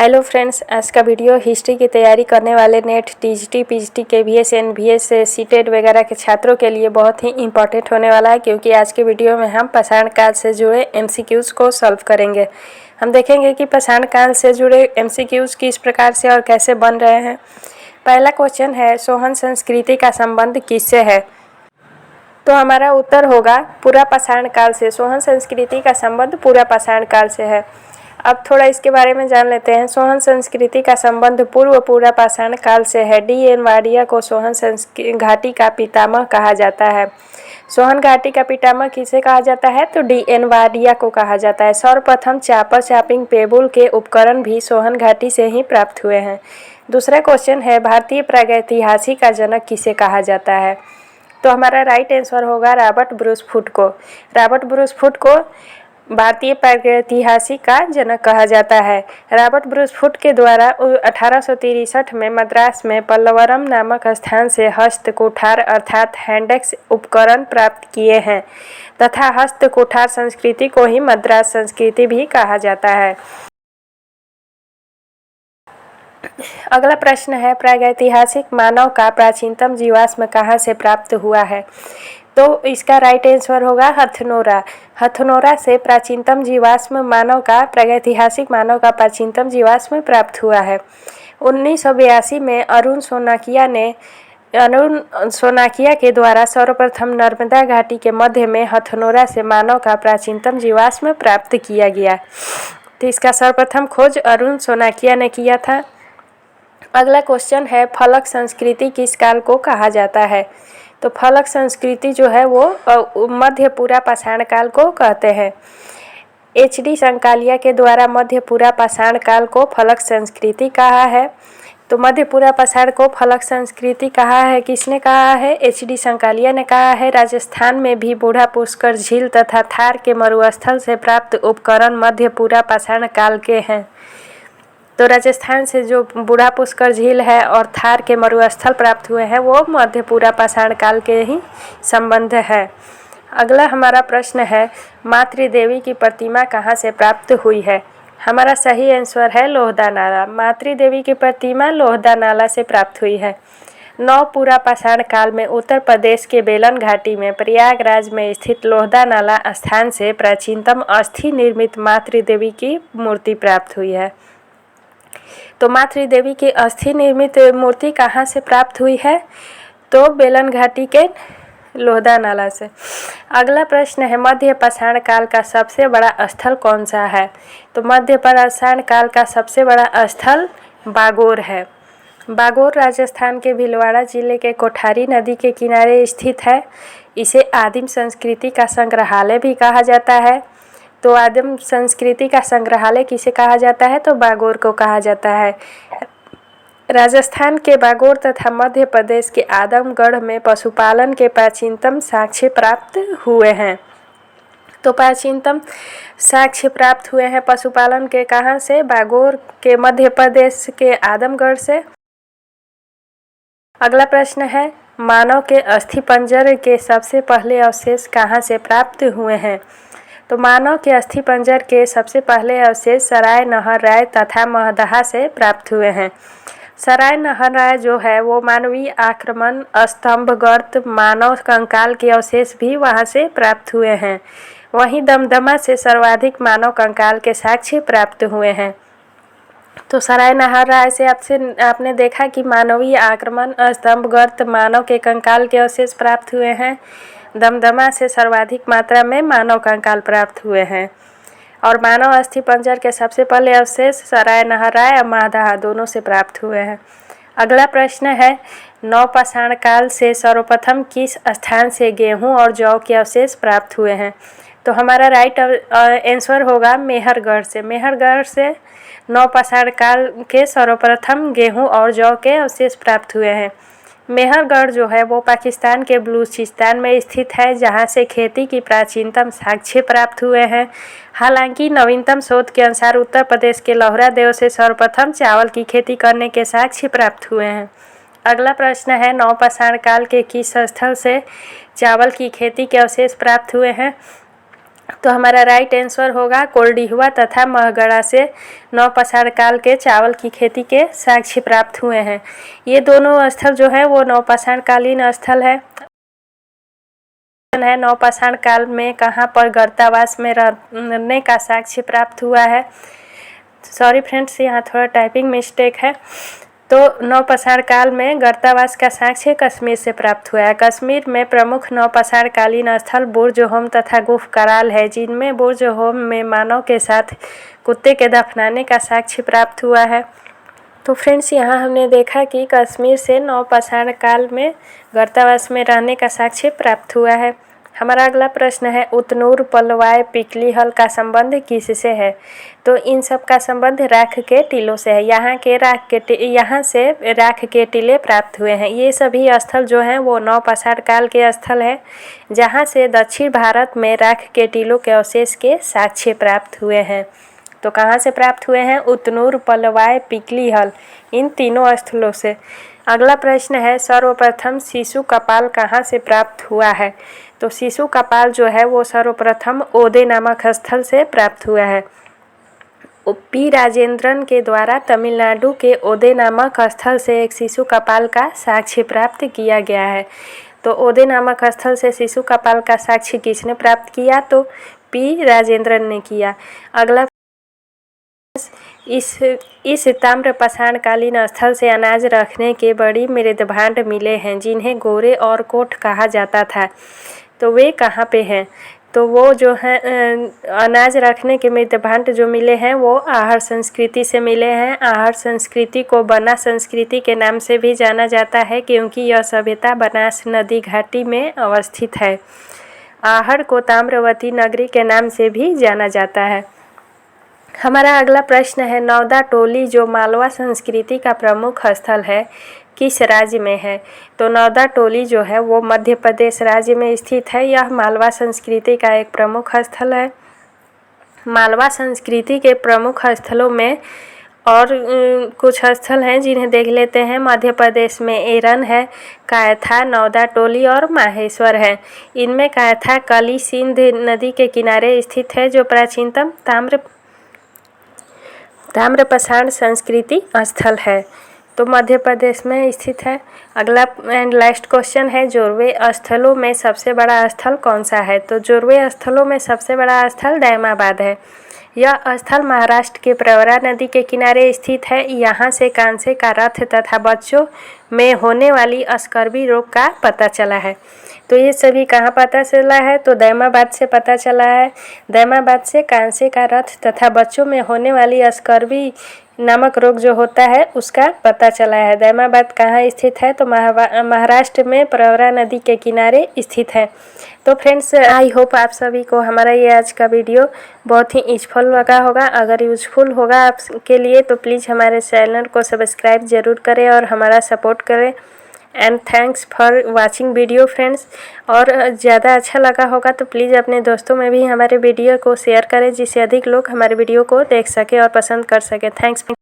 Hello friends, आज का video history की तैयारी करने वाले NET TGT PGT KVS NVS CTET वगैरह के छात्रों के लिए बहुत ही इंपॉर्टेंट होने वाला है, क्योंकि आज के वीडियो में हम पाषाण काल से जुड़े एमसीक्यूज़ को सॉल्व करेंगे। हम देखेंगे कि पाषाण काल से जुड़े एमसीक्यूज़ किस प्रकार से और कैसे बन रहे हैं। पहला क्वेश्चन है, सोहन संस्कृति का संबंध किससे है? तो हमारा उत्तर होगा पूरा पाषाण काल से। सोहन संस्कृति का संबंध पूरा पाषाण काल से है। अब थोड़ा इसके बारे में जान लेते हैं। सोहन संस्कृति का संबंध पूर्व पूरा पाषाण काल से है। डी.एन. वाडिया को सोहन घाटी का पितामह कहा जाता है। सोहन घाटी का पितामह किसे कहा जाता है? तो डी.एन. वाडिया को कहा जाता है। सर्वप्रथम चापर चापिंग पेबुल के उपकरण भी सोहन घाटी से ही प्राप्त हुए हैं। दूसरा क्वेश्चन है, भारतीय प्रागैतिहासिक का जनक किसे कहा जाता है? तो हमारा राइट आंसर होगा रॉबर्ट ब्रूस फुट को। रॉबर्ट ब्रूस फुट को भारतीय प्रागैतिहासिक का जनक कहा जाता है। रॉबर्ट ब्रूस फुट के द्वारा 1863 में मद्रास में पल्लवरम नामक स्थान से हस्त कुठार अर्थात हैंडेक्स उपकरण प्राप्त किए हैं तथा हस्त कुठार संस्कृति को ही मद्रास संस्कृति भी कहा जाता है। अगला प्रश्न है, प्रागैतिहासिक मानव का प्राचीनतम जीवाश्म कहाँ से प्राप्त हुआ है? तो इसका राइट आंसर होगा हथनोरा। हथनोरा से प्राचीनतम जीवाश्म मानव का प्रागैतिहासिक मानव का प्राचीनतम जीवाश्म प्राप्त हुआ है। 1982 में अरुण सोनाकिया के द्वारा सर्वप्रथम नर्मदा घाटी के मध्य में हथनोरा से मानव का प्राचीनतम जीवाश्म प्राप्त किया गया। तो इसका सर्वप्रथम खोज अरुण सोनाकिया ने किया था। अगला क्वेश्चन है, फलक संस्कृति किस काल को कहा जाता है? तो फलक संस्कृति जो है वो मध्य पूरा पाषाण काल को कहते हैं। एच.डी. संकालिया के द्वारा मध्य पूरा पाषाण काल को फलक संस्कृति कहा है। तो मध्य पूरा पाषाण को फलक संस्कृति कहा है। किसने कहा है? एच.डी. संकालिया ने कहा है। राजस्थान में भी बूढ़ा पुष्कर झील तथा थार के मरुस्थल से प्राप्त उपकरण मध्य पूरा पाषाण काल के हैं। तो राजस्थान से जो बूढ़ा पुष्कर झील है और थार के मरुस्थल प्राप्त हुए हैं वो मध्य पूरा पाषाण काल के ही संबंध है। अगला हमारा प्रश्न है, मातृदेवी की प्रतिमा कहाँ से प्राप्त हुई है? हमारा सही आंसर है लोहदा नाला। मातृदेवी की प्रतिमा लोहदा नाला से प्राप्त हुई है। नौ पूरा पाषाण काल में उत्तर प्रदेश के बेलन घाटी में प्रयागराज में स्थित लोहदा नाला स्थान से प्राचीनतम अस्थि निर्मित मातृदेवी की मूर्ति प्राप्त हुई है। तो मातृदेवी की अस्थि निर्मित मूर्ति कहाँ से प्राप्त हुई है? तो बेलन घाटी के लोहदा नाला से। अगला प्रश्न है, मध्य पाषाण काल का सबसे बड़ा स्थल कौन सा है? तो मध्य पाषाण काल का सबसे बड़ा स्थल बागोर है। बागोर राजस्थान के भीलवाड़ा जिले के कोठारी नदी के किनारे स्थित है। इसे आदिम संस्कृति का संग्रहालय भी कहा जाता है। तो आदिम संस्कृति का संग्रहालय किसे कहा जाता है? तो बागोर को कहा जाता है। राजस्थान के बागोर तथा मध्य प्रदेश के आदमगढ़ में पशुपालन के प्राचीनतम साक्ष्य प्राप्त हुए हैं। तो प्राचीनतम साक्ष्य प्राप्त हुए हैं पशुपालन के कहाँ से? बागोर के मध्य प्रदेश के आदमगढ़ से। अगला प्रश्न है, मानव के अस्थिपंजर के सबसे पहले अवशेष कहाँ से प्राप्त हुए हैं? तो मानव के अस्थिपंजर के सबसे पहले अवशेष सराय नहर राय तथा महदहा से प्राप्त हुए हैं। सराय नहर राय जो है वो मानवीय आक्रमण, स्तंभ गर्त, मानव कंकाल के अवशेष भी वहां से प्राप्त हुए हैं। वहीं दमदमा से सर्वाधिक मानव कंकाल के साक्ष्य प्राप्त हुए हैं। तो सराय नहर राय से आपने देखा कि मानवीय आक्रमण, स्तंभ गर्त, मानव के कंकाल के अवशेष प्राप्त हुए हैं। दमदमा से सर्वाधिक मात्रा में मानव कंकाल प्राप्त हुए हैं और मानव अस्थिपंजर के सबसे पहले अवशेष सराय नहर राय और महदहा दोनों से प्राप्त हुए हैं। अगला प्रश्न है, नवपाषाण काल से सर्वप्रथम किस स्थान से गेहूं और जौ के अवशेष प्राप्त हुए हैं? तो हमारा राइट आंसर होगा मेहरगढ़ से। मेहरगढ़ से नवपाषाण काल के सर्वप्रथम गेहूं और जौ के अवशेष प्राप्त हुए हैं। मेहरगढ़ जो है वो पाकिस्तान के बलूचिस्तान में स्थित है, जहां से खेती की प्राचीनतम साक्ष्य प्राप्त हुए हैं। हालांकि नवीनतम शोध के अनुसार उत्तर प्रदेश के लौहरादेव से सर्वप्रथम चावल की खेती करने के साक्ष्य प्राप्त हुए हैं। अगला प्रश्न है, नवपाषाण काल के किस स्थल से चावल की खेती के अवशेष प्राप्त हुए हैं? तो हमारा राइट आंसर होगा कोल्डिहुआ तथा महगढ़ा से नवपाषाण काल के चावल की खेती के साक्ष्य प्राप्त हुए हैं। ये दोनों स्थल जो है वो नवपाषाण कालीन स्थल है। नवपाषाण काल में कहाँ पर गर्तावास में रहने का साक्ष्य प्राप्त हुआ है। सॉरी फ्रेंड्स, यहाँ थोड़ा टाइपिंग मिस्टेक है। तो नवपाषाण काल में गर्तावास का साक्ष्य कश्मीर से प्राप्त हुआ है। कश्मीर में प्रमुख नवपाषाण कालीन स्थल बुर्ज-होम तथा गुफ कराल है, जिनमें बुर्ज-होम में मानव के साथ कुत्ते के दफनाने का साक्ष्य प्राप्त हुआ है। तो फ्रेंड्स, यहाँ हमने देखा कि कश्मीर से नवपाषाण काल में गर्तावास में रहने का साक्ष्य प्राप्त हुआ है। हमारा अगला प्रश्न है उतनूर, पलवाय, पिकलीहल का संबंध किससे है। तो इन सब का संबंध राख के टीलों से है। यहाँ से राख के टीले प्राप्त हुए हैं। ये सभी स्थल जो हैं वो नवपाषाण काल के स्थल है, जहाँ से दक्षिण भारत में राख के टीलों के अवशेष के साक्ष्य प्राप्त हुए हैं। तो कहाँ से प्राप्त हुए हैं? उतनूर, पलवाय, पिकलीहल, इन तीनों स्थलों से। अगला प्रश्न है सर्वप्रथम शिशु कपाल कहाँ से प्राप्त हुआ है। तो शिशु कपाल जो है वो सर्वप्रथम ओदे नामक स्थल से प्राप्त हुआ है। पी राजेंद्रन के द्वारा तमिलनाडु के ओदे नामक स्थल से एक शिशु कपाल का साक्ष्य प्राप्त किया गया है। तो ओदे नामक स्थल से शिशु कपाल का साक्ष्य किसने प्राप्त किया? तो पी राजेंद्रन ने किया। अगला इस ताम्रपाषाण कालीन स्थल से अनाज रखने के बड़ी मृदभांड मिले हैं, जिन्हें गोरे और कोठ कहा जाता था। तो वे कहाँ पे हैं? तो वो जो है अनाज रखने के मृदभांड जो मिले हैं वो आहर संस्कृति से मिले हैं। आहर संस्कृति को बना संस्कृति के नाम से भी जाना जाता है, क्योंकि यह सभ्यता बनास नदी घाटी में अवस्थित है। आहर को ताम्रवती नगरी के नाम से भी जाना जाता है। हमारा अगला प्रश्न है नौदा टोली जो मालवा संस्कृति का प्रमुख स्थल है, किस राज्य में है। तो नौदा टोली जो है वो मध्य प्रदेश राज्य में स्थित है। यह मालवा संस्कृति का एक प्रमुख स्थल है। मालवा संस्कृति के प्रमुख स्थलों में और कुछ स्थल हैं जिन्हें देख लेते हैं। मध्य प्रदेश में एरन है, कायथा, नौदा टोली और माहेश्वर है। इनमें कायथा कली सिंध नदी के किनारे स्थित है, जो प्राचीनतम ताम्रपाषाण संस्कृति स्थल है। तो मध्य प्रदेश में स्थित है। अगला एंड लास्ट क्वेश्चन है जोरवे स्थलों में सबसे बड़ा स्थल कौन सा है। तो जोरवे स्थलों में सबसे बड़ा स्थल दैमाबाद है। यह स्थल महाराष्ट्र के प्रवरा नदी के किनारे स्थित है। यहाँ से कांसे का रथ तथा बच्चों में होने वाली स्कर्वी रोग का पता चला है। तो ये सभी कहाँ पता चला है? तो दैमाबाद से पता चला है। दैमाबाद से कांसे का रथ तथा बच्चों में होने वाली स्कर्वी नामक रोग जो होता है उसका पता चला है। दैमाबाद कहाँ स्थित है? तो महाराष्ट्र में प्रवरा नदी के किनारे स्थित है। तो फ्रेंड्स, आई होप आप सभी को हमारा ये आज का वीडियो बहुत ही यूजफुल लगा होगा। अगर यूजफुल होगा आपके लिए तो प्लीज़ हमारे चैनल को सब्सक्राइब ज़रूर करें और हमारा सपोर्ट करें। And thanks for watching video friends. और ज़्यादा अच्छा लगा होगा तो प्लीज़ अपने दोस्तों में भी हमारे वीडियो को शेयर करें, जिससे अधिक लोग हमारे वीडियो को देख सके और पसंद कर सके। थैंक्स।